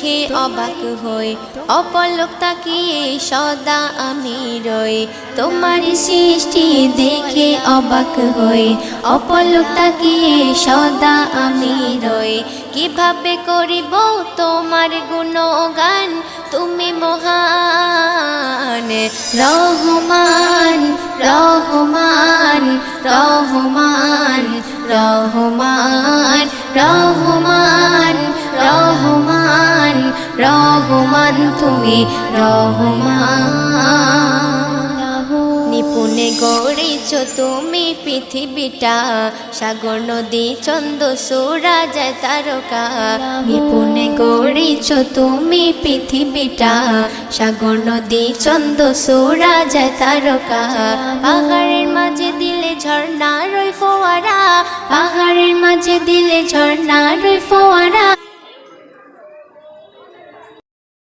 দেখে অবাক হই, অপলক তাকিয়ে সদা আমি রই। তোমার সৃষ্টি দেখে অবাক হই, অপলক তাকিয়ে সদা আমি রই। কিভাবে করিব তোমার গুণগান, তুমি মহান রহমান রহমান রহমান রহমান রহমান রহমান রহমান তুমি রহমান। নিপুণে গড়েছ তুমি পৃথিবীটা, সাগর নদী চন্দ্র সূরজ তারকা। নিপুণে গড়েছ তুমি পৃথিবীটা, সাগর নদী চন্দ্র সূরজ তারকা। পাহাড়ের মাঝে দিলে ঝর্ণার ওই ফোয়ারা, পাহাড়ের মাঝে দিলে ঝর্ণার ওই ফোয়ারা।